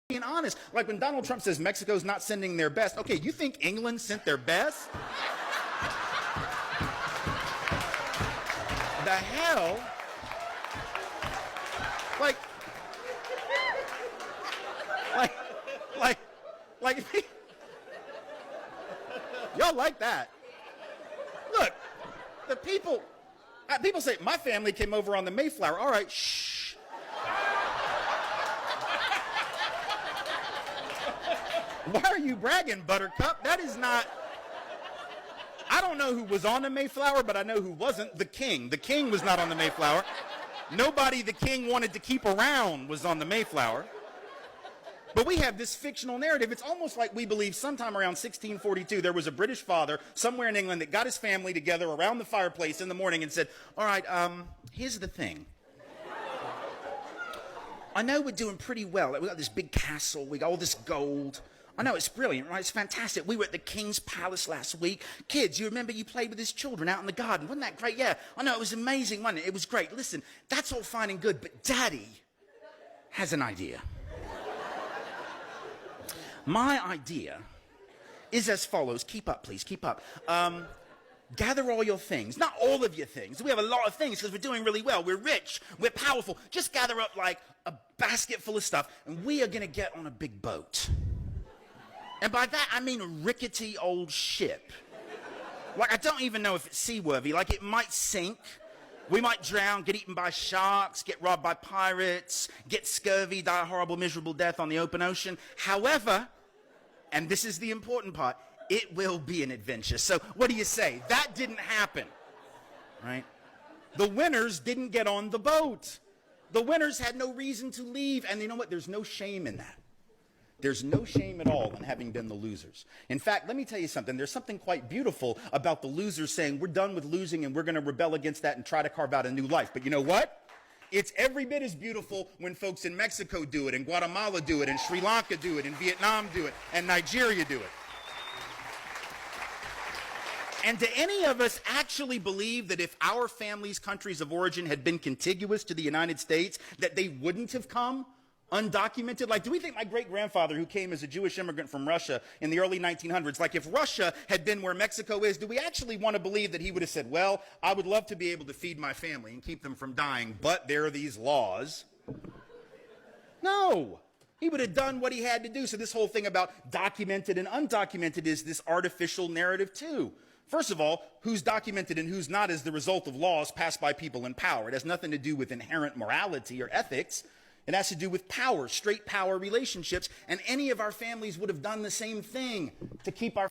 being honest. Like when Donald Trump says Mexico's not sending their best. Okay, you think England sent their best? The hell? Like, y'all like that? Look, the people say, my family came over on the Mayflower. All right, shh. Why are you bragging, Buttercup? That is not... I don't know who was on the Mayflower, but I know who wasn't. The king. The king was not on the Mayflower. Nobody the king wanted to keep around was on the Mayflower. But we have this fictional narrative. It's almost like we believe sometime around 1642 there was a British father somewhere in England that got his family together around the fireplace in the morning and said, all right, here's the thing. I know we're doing pretty well. We got this big castle. We got all this gold. I know it's brilliant, right? It's fantastic. We were at the king's palace last week. Kids, you remember you played with his children out in the garden. Wasn't that great? Yeah, I know, it was amazing, wasn't it? It was great. Listen, that's all fine and good, but Daddy has an idea. My idea is as follows. Keep up, please. Keep up. Gather all your things. Not all of your things. We have a lot of things because we're doing really well. We're rich. We're powerful. Just gather up like a basket full of stuff, and we are going to get on a big boat. And by that, I mean a rickety old ship. Like, I don't even know if it's seaworthy. Like, it might sink. We might drown, get eaten by sharks, get robbed by pirates, get scurvy, die a horrible, miserable death on the open ocean. However, and this is the important part, it will be an adventure. So what do you say? That didn't happen, right? The winners didn't get on the boat. The winners had no reason to leave. And you know what? There's no shame in that. There's no shame at all in having been the losers. In fact, let me tell you something. There's something quite beautiful about the losers saying, we're done with losing and we're going to rebel against that and try to carve out a new life. But you know what? It's every bit as beautiful when folks in Mexico do it, and Guatemala do it, and Sri Lanka do it, and Vietnam do it, and Nigeria do it. And do any of us actually believe that if our family's countries of origin had been contiguous to the United States, that they wouldn't have come undocumented? Like, do we think my great-grandfather, who came as a Jewish immigrant from Russia in the early 1900s, like if Russia had been where Mexico is, do we actually want to believe that he would have said, well, I would love to be able to feed my family and keep them from dying, but there are these laws? No. He would have done what he had to do. So this whole thing about documented and undocumented is this artificial narrative too. First of all, who's documented and who's not is the result of laws passed by people in power. It has nothing to do with inherent morality or ethics. It has to do with power, straight power relationships, and any of our families would have done the same thing to keep our